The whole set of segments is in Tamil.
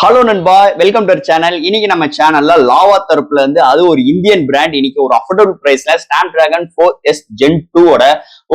ஹலோ நண்பா, வெல்கம் டு சேனல். இன்னைக்கு நம்ம சேனல்ல லாவா தரப்புல இருந்து அது ஒரு இந்தியன் பிராண்ட் இன்னைக்கு ஒரு அஃபோர்டபுள் பிரைஸ்ல ஸ்னாப்டிராகன் 4S Gen 2 ஓட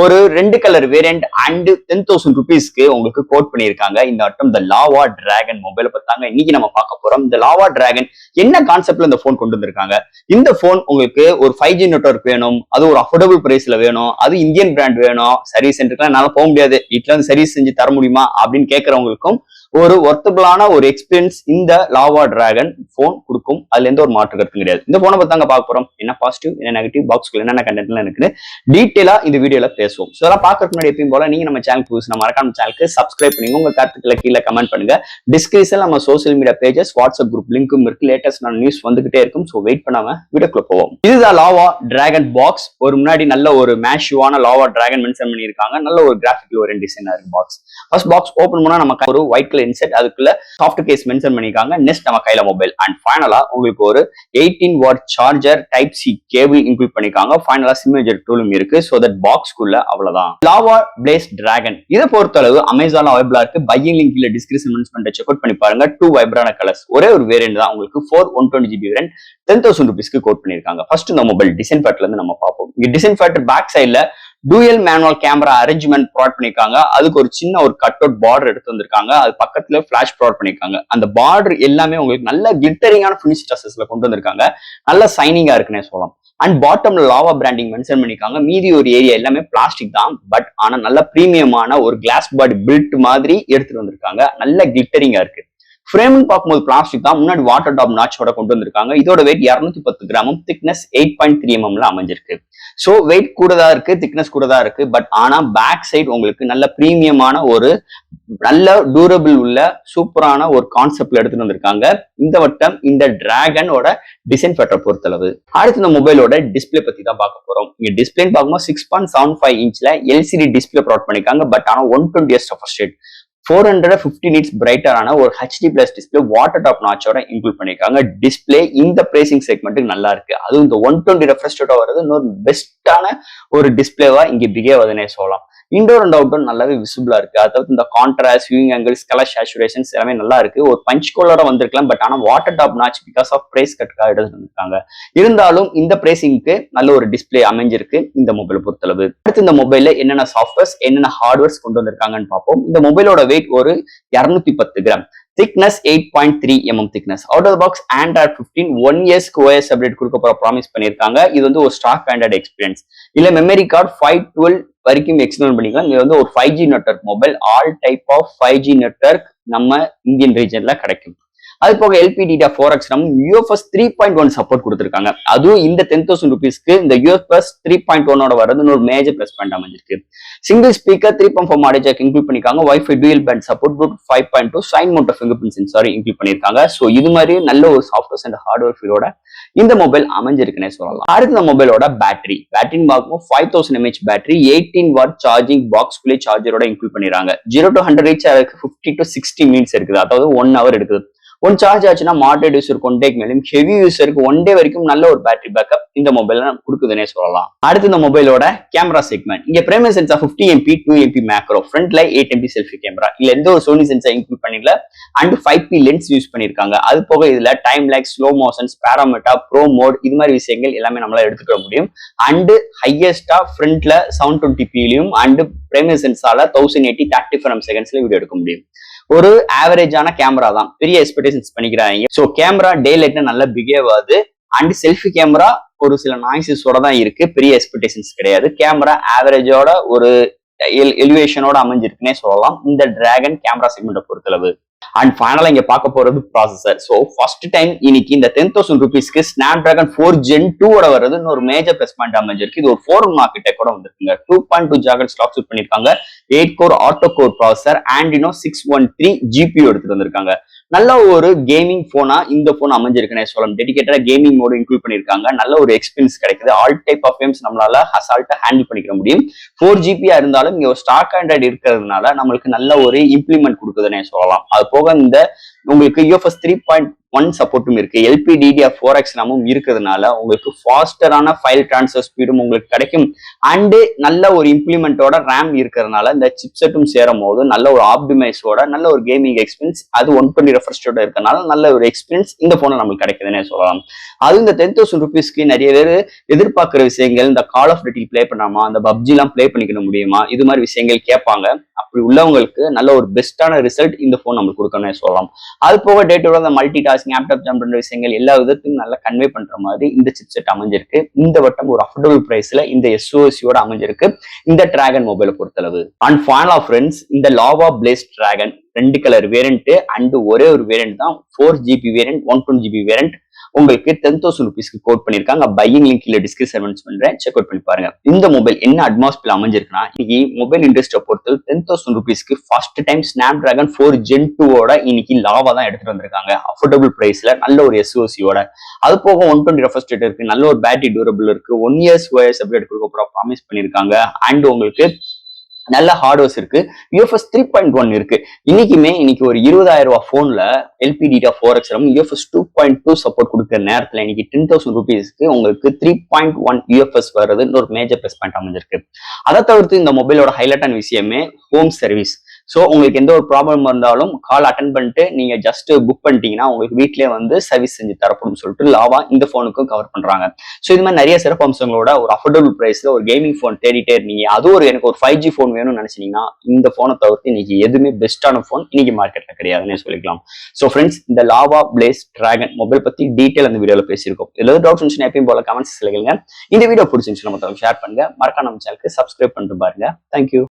ஒரு 2 கலர் வேரியன்ட் அண்ட் 10,000 rupeesக்கு உங்களுக்கு கோட் பண்ணியிருக்காங்க. இந்த அட்டம் இந்த லாவா டிராகன் மொபைலை பார்த்தாங்க இன்னைக்கு நம்ம பார்க்க போறோம். இந்த லாவா டிராகன் என்ன கான்செப்ட்ல இந்த போன் கொண்டு வந்திருக்காங்க. இந்த போன் உங்களுக்கு ஒரு 5G நெட்வொர்க் வேணும், அது ஒரு அஃபோர்டபுள் பிரைஸ்ல வேணும், அது இந்தியன் பிராண்ட் வேணும், சர்வீஸ் சென்டருக்கு என்னால போக முடியாது, வீட்டுல இருந்து சர்வீஸ் செஞ்சு தர முடியுமா அப்படின்னு கேட்கறவங்களுக்கும் ஒரு ஒர்த்தபிளான ஒரு எக்ஸ்பீரியன்ஸ் இந்த லாவா டிராகன் போன் கொடுக்கும். அதுல எந்த ஒரு மாற்று கருத்தும் கிடையாது. இந்த போனை பத்தாங்க பார்க்க போறோம். என்ன பாசிட்டிவ் என்ன நெகட்டிவ், பாக்ஸ்க்குள்ள என்னென்ன கண்டென்ட்லாம் இருக்குது டீட்டெயிலா இந்த வீடியோல பேசுவோம். ஸோ அதெல்லாம் பார்க்கறதுக்கு முன்னாடி எப்பயும் போல நீங்க நம்ம சேனல் புதுசு நம்ம மறக்காம சேனலுக்கு சப்ஸ்கிரைப் பண்ணுங்க. உங்க கருத்துக்களை கீழே கமெண்ட் பண்ணுங்க. டிஸ்கிரிப்ஷன்ல நம்ம social media pages, WhatsApp group லிங்க்கும் இருக்கு. லேட்டஸ்ட் நியூஸ் வந்துகிட்டே இருக்கும். ஸோ வெயிட் பண்ணாம வீடியோக்குள்ள போவோம். இதுதான் லாவா டிராகன் பாக்ஸ். ஒரு முன்னாடி நல்ல ஒரு மேஷுவான லாவா டிராகன் மென்ஷன் பண்ணியிருக்காங்க. நல்ல ஒரு கிராஃபிக் ஒரு டிசைனா இருக்கு பாக்ஸ். ஃபர்ஸ்ட் பாக்ஸ் ஓபன் பண்ணா நமக்கு ஒரு ஒயிட் கலர் இன்செட், அதுக்குள்ள சாஃப்ட் கேஸ் மென்ஷன் பண்ணிருக்காங்க. நெக்ஸ்ட் நம்ம கையில மொபைல் அண்ட் ஃபைனலா உங்களுக்கு ஒரு 18 watt charger type C cable include பண்ணிருக்காங்க. ஃபைனலா சிம்மேஜர் டூலும் இருக்கு. சோ தட் பாக்ஸ்க்குள்ள அவ்வளவுதான். லாவா பிளேஸ் டிராகன் இதை பொறுத்தளவு அமேசான்ல அவைலபிளா இருக்கு. பையிங் லிங்க் கீழ டிஸ்கிரிப்ஷன் மென்ஷன் செக் அவுட் பண்ணி பாருங்க. 2 வைப்ரான கலர்ஸ், ஒரே ஒரு வேரியன்ட் தான் உங்களுக்கு 120GB வேரியன்ட் 10,000 rupeesக்கு கோட் பண்ணிருக்காங்க. ஃபர்ஸ்ட் இந்த மொபைல் டிசைன் ஃபேக்டர்ல இருந்து நம்ம பார்ப்போம். இங்க டிசைன் ஃபேக்டர் பேக் சைடுல dual manual camera arrangement provide பண்ணிருக்காங்க. அதுக்கு ஒரு சின்ன ஒரு கட் அவுட் பார்டர் எடுத்து வந்திருக்காங்க. அது பக்கத்துல பிளாஷ் ப்ரொவைட் பண்ணிருக்காங்க. அந்த பார்டர் எல்லாமே உங்களுக்கு நல்ல கிளிட்டரிங்கான ஃபினிஷ் டச்சஸ்ல கொண்டு வந்திருக்காங்க. நல்ல சைனிங்கா இருக்குன்னே சொல்லலாம். அண்ட் பாட்டம்ல லாவா பிராண்டிங் மென்ஷன் பண்ணிருக்காங்க. மீதி ஒரு ஏரியா எல்லாமே பிளாஸ்டிக் தான், பட் ஆனா நல்ல பிரீமியமான ஒரு கிளாஸ் பாடி பில்ட் மாதிரி எடுத்துட்டு வந்திருக்காங்க. நல்ல கிளிட்டரிங்கா இருக்கு. ஃப்ரேம் பார்க்கும்போது பிளாஸ்டிக் தான். முன்னாடி வாட்டர் டாப் நாச்சோட கொண்டு வந்திருக்காங்க. இதோட வெயிட் 210 கிராமும், திக்னஸ் 8.3 mm அமைஞ்சிருக்கு. சோ வெயிட் கூட தான் இருக்கு, திக்னஸ் கூட தான் இருக்கு. பட் ஆனா பேக் சைடு உங்களுக்கு நல்ல பிரீமியமான ஒரு நல்ல டியூரபிள் உள்ள சூப்பரான ஒரு கான்செப்ட்ல எடுத்துட்டு வந்திருக்காங்க. இந்த வட்டம் இந்த டிராகனோட டிசைன் ஃபேக்டர் பொறுத்தளவு. அடுத்து இந்த மொபைலோட டிஸ்பிளே பத்தி தான் பார்க்க போறோம். இங்க டிஸ்பிளே பார்க்கும்போது 6.75 இன்ச்ல எல்சிடி டிஸ்பிளே ப்ரொவைட் பண்ணிருக்காங்க. பட் ஆனா 120Hz ரெஃப்ரெஷ் ரேட், 450 nits பிரைட்டரான ஒரு HD+ டிஸ்பிளே வாட்டர் டாப் நாச்சோட இன்க்ளூட் பண்ணிருக்காங்க. டிஸ்பிளே இந்த பிரைசிங் செக்மெண்ட்டுக்கு நல்லா இருக்கு. அதுவும் இந்த 120 ரெஃப்ரெஷ் ரேட்டா வருது இன்னொரு பெஸ்டான ஒரு டிஸ்பிளேவா இங்க பிகேவ் ஆகுதுன்னே சொல்லலாம். இன்டோர் அண்ட் அவுட்டோர் நல்லாவே விசிபிளா இருக்கு. அதாவது இந்த contrast, viewing angles, colour saturations எல்லாமே நல்லா இருக்கு. ஒரு பஞ்ச் கோலோட வந்திருக்கலாம். பட் ஆனா water drop notch because of price கட்டுக்காக எடுத்து வந்திருக்காங்க. இருந்தாலும் இந்த பிரைசிங்க்கு நல்ல ஒரு டிஸ்பிளே அமைஞ்சிருக்கு இந்த மொபைலை பொறுத்தளவு. அடுத்து இந்த மொபைல்ல என்னென்ன சாஃப்ட்வேர்ஸ் என்னென்ன ஹார்ட்வேர்ஸ் கொண்டு வந்திருக்காங்கன்னு பார்ப்போம். இந்த மொபைலோட வெயிட் ஒரு 210 gram, thickness 8.3 mm thickness. Out of box Android 15 1 years OS update கொடுக்க போற ப்ராமிஸ் பண்ணிருக்காங்க. இது வந்து ஒரு ஸ்டாக் ஆண்ட்ராய்டு எக்ஸ்பீரியன்ஸ். இல்ல மெமரி கார்டு 512 வரைக்கும் எக்ஸ்டெண்ட் பண்ணிக்கலாம். இது வந்து ஒரு 5G network mobile. All type of 5G network நம்ம இந்தியன் ரீஜன்ல கிடைக்கும். அது போக LPDDR4X UFS 3.1 சப்போர்ட் கொடுத்திருக்காங்க. அதுவும் இந்த 10,000 rupeesக்கு இந்த UFS 3.1 வரது ஒரு மேஜர் பிளஸ் பாயிண்ட் அமைஞ்சிருக்கு. Single speaker 3.4 audio jack include பண்ணிருக்காங்க. WiFi dual band support, Bluetooth 5.2 side mount fingerprint sensor include பண்ணிருக்காங்க. சோ இது மாதிரி நல்ல ஒரு சாஃப்ட்வேர்ஸ் அண்ட் ஹார்ட்வேர் ஃபீலோட இந்த மொபைல் அமைஞ்சிருக்குன்னே சொல்லலாம். அடுத்த இந்த மொபைலோட பேட்டரி பார்க்கும்போது 5000 mAh பேட்டரி, 18 வாட் சார்ஜிங் பாக்ஸ்குள்ளே சார்ஜரோட இன்க்ளூட் பண்ணிருக்காங்க. 0 to 100 ரீச் ஆகிறதுக்கு 50 to 60 minutes இருக்குது. அதாவது 1 hour எடுக்குது. ஒன் சார்ஜ் ஆச்சுன்னா மாடரேட் யூசருக்கு 1 டேக்கு மேலும், ஹெவி யூசருக்கு 1 டே வரைக்கும் நல்ல ஒரு பேட்டரி பேக்கப் இந்த மொபைல் கொடுக்குதுன்னே சொல்லலாம். அடுத்து இந்த மொபைலோட கேமரா செக்மெண்ட். இங்க primary sensor 50MP 2MP macro, ஃப்ரண்ட்ல 8MP செல்ஃபி கேமரா. இல்ல எந்த ஒரு சோனி சென்சார் இன்க்ளூட் பண்ணிக்கல. அண்ட் 5P லென்ஸ் யூஸ் பண்ணிருக்காங்க. அது போக இதுல டைம் லேக்ஸ், ஸ்லோ மோஷன்ஸ், பாராமீட்டா, ப்ரோ மோட் இது மாதிரி விஷயங்கள் எல்லாமே நம்மளால எடுத்துக்க முடியும். அண்ட் ஹையஸ்டா ஃப்ரண்ட்ல 720pலையும் அண்ட் பிரைமரி சென்சார்ல 1080 30 frames secondsல வீடியோ எடுக்க முடியும். ஒரு ஆவரேஜான கேமரா தான், பெரிய எக்ஸ்பெக்டேஷன்ஸ் பண்ணிக்கிறாங்க. சோ கேமரா டே லைட்ல நல்லா பிஹேவ் ஆகுது. அண்ட் செல்ஃபி கேமரா ஒரு சில நாய்ஸஸோட தான் இருக்கு, பெரிய எக்ஸ்பெக்டேஷன்ஸ் கிடையாது. கேமரா ஆவரேஜோட ஒரு எலிவேஷனோட அமைஞ்சிருக்குன்னே சொல்லலாம் இந்த டிராகன் கேமரா செக்மெண்ட்டை பொறுத்தளவு. அண்ட் ஃபைனலா இங்க பார்க்க போறது ப்ராசஸர். சோ ஃபர்ஸ்ட் டைம் இன்னைக்கு இந்த 10,000 rupeesக்கு ஸ்னாப்டிராகன் 4 Gen 2 ஓட வருது ஒரு மேஜர் பிளஸ் பாயிண்ட் அமைஞ்சிருக்கு. இது ஒரு 4 ஆர்கிடெக்ட் கூட வந்திருக்குங்க. 2.2 GHz கிளாக் சூட் பண்ணிருக்காங்க. 8 core auto core processor, Adreno 613 GPU எடுத்துட்டு வந்திருக்காங்க. நல்ல ஒரு கேமிங் போனா இந்த போன் அமைஞ்சிருக்குன்னே சொல்லலாம். டெடிகேட்டடா கேமிங் மோட் இன்க்ளூட் பண்ணிருக்காங்க. நல்ல ஒரு எக்ஸ்பீரியன்ஸ் கிடைக்குது. ஆல் டைப் ஆஃப் கேம்ஸ் நம்மளால அசால்ட்டா ஹேண்டில் பண்ணிக்க முடியும். 4GB இருந்தாலும் இங்க ஒரு ஸ்டாக் ஆண்ட்ராய்டு இருக்கிறதுனால நம்மளுக்கு நல்ல ஒரு இம்ப்ளிமெண்ட் கொடுக்குதுன்னே சொல்லலாம். அது போக இந்த உங்களுக்கு UFS 3.1 1 சப்போர்ட்டும் இருக்கு. LPDDR4X ரேமும் இருக்கிறதுனால உங்களுக்கு ஃபாஸ்டரான ஃபைல் ட்ரான்ஸ்ஃபர் ஸ்பீடும் உங்களுக்கு கிடைக்கும். அண்ட் நல்ல ஒரு இம்ப்ளிமெண்டோட ரேம் இருக்கிறதுனால இந்த சிப்செட்டும் சேரும் போது நல்ல ஒரு ஆப்டிமைஸோட நல்ல ஒரு கேமிங் எக்ஸ்பீரியன்ஸ், அது 120 ரெஃப்ரெஷ் ரேட் இருக்கனால நல்ல ஒரு எக்ஸ்பீரியன்ஸ் இந்த போன்ல நமக்கு கிடைக்குதுன்னே சொல்லலாம். அது இந்த 10,000 rupeesக்கு நிறைய பேர் எதிர்பார்க்கிற விஷயங்கள், இந்த கால் ஆஃப் டியூட்டி பிளே பண்ணாமா, அந்த பப்ஜி எல்லாம் பிளே பண்ணிக்க முடியுமா, இது மாதிரி விஷயங்கள் கேட்பாங்க. அப்படி உள்ளவங்களுக்கு நல்ல ஒரு பெஸ்டான ரிசல்ட் இந்த போன் நம்மளுக்கு கொடுக்கணும்னு சொல்லலாம். அது போக டே டு டே அந்த மல்டி டாஸ்கிங், ஆப்டாப் ஜம்ப் பண்ற விஷயங்கள் எல்லா விதத்தையும் நல்லா கன்வே பண்ற மாதிரி இந்த சிப்செட் அமைஞ்சிருக்கு. இந்த வட்டம் ஒரு அஃபோர்டபுள் பிரைஸ்ல இந்த SoCயோட அமைஞ்சிருக்கு இந்த டிராகன் மொபைலை பொறுத்தளவு. அண்ட் ஃபைனலா ஃப்ரெண்ட்ஸ், இந்த lava place dragon 2 colour variant and ஒரே ஒரு வேரியன்ட் தான் 4GB வேரியன்ட், 120GB வேரியன்ட் உங்களுக்கு 10,000 rupeesக்கு கோட் பண்ணிருக்காங்க. பையிங் லிங்க் கீழ டிஸ்கிரிப்ஷன் பண்றேன், செக் அவுட் பண்ணி பாருங்க. இந்த மொபைல் என்ன அட்மாஸ்பியர் அமைஞ்சிருக்குன்னா, இன்னைக்கு மொபைல் இண்டஸ்ட்ரியை பொறுத்து 10,000 rupeesக்கு ஃபர்ஸ்ட் டைம் Snapdragon 4 Gen 2ஓட இன்னைக்கு லாவா தான் எடுத்துட்டு வந்திருக்காங்க. அஃபோர்டபுள் பிரைஸ்ல நல்ல ஒரு SoCயோட. அது போக 120 ரெஃப்ரெஷ் ரேட் இருக்கு, நல்ல ஒரு பேட்டரி டியூரபிள் இருக்கு, 1 years OS அப்டேட் கொடுக்க போற ப்ராமிஸ் பண்ணிருக்காங்க. அண்ட் உங்களுக்கு நல்ல ஹார்ட்வேர்ஸ் இருக்கு, UFS 3.1 இருக்கு. இன்னைக்கு ஒரு 20,000 ரூபாய் போன்ல LPDDR4X UFS 2.2 சப்போர்ட் கொடுக்குற நேரத்துல இன்னைக்கு 10,000 rupeesக்கு உங்களுக்கு 3.1 UFS வர்றது ஒரு மேஜர் பிளஸ் பாயிண்ட் அமைஞ்சிருக்கு. அதை தவிர்த்து இந்த மொபைலோட ஹைலைட்டான விஷயமே ஹோம் சர்வீஸ். ஸோ உங்களுக்கு எந்த ஒரு ப்ராப்ளம் இருந்தாலும் கால் அட்டன் பண்ணிட்டு நீங்க ஜஸ்ட் புக் பண்ணிட்டீங்கன்னா உங்களுக்கு வீட்லயே வந்து சர்வீஸ் செஞ்சு தரப்படும் சொல்லிட்டு லாவா இந்த போனுக்கும் கவர் பண்றாங்க. ஸோ இது மாதிரி நிறைய சிறப்பு அம்சங்களோட ஒரு அஃபோர்டபுள் பிரைஸ்ல ஒரு கேமிங் போன் தேடிட்டே இருந்தீங்க, அது ஒரு எனக்கு ஒரு 5G போன் வேணும்னு நினைச்சீங்கன்னா இந்த போனை தவிர்த்து இன்னைக்கு எதுவுமே பெஸ்டான போன் இன்னைக்கு மார்க்கெட்ல கிடையாதுன்னு சொல்லிக்கலாம். ஸோ ஃப்ரெண்ட்ஸ், இந்த லாவா பிளேஸ் டிராகன் மொபைல் பத்தி டீடைல் அந்த வீடியோல பேசியிருக்கோம். ஏதாவது டவுட்ஸ் இருந்துச்சுன்னா எப்பயும் போல கமெண்ட்ஸ் சொல்லுங்க. இந்த வீடியோ பிடிச்சிருந்துச்சு நம்ம ஷேர் பண்ணுங்க, மறக்காம நம்ம சேனலுக்கு சப்ஸ்கிரைப் பண்ணிட்டு பாருங்க. தேங்க்யூ.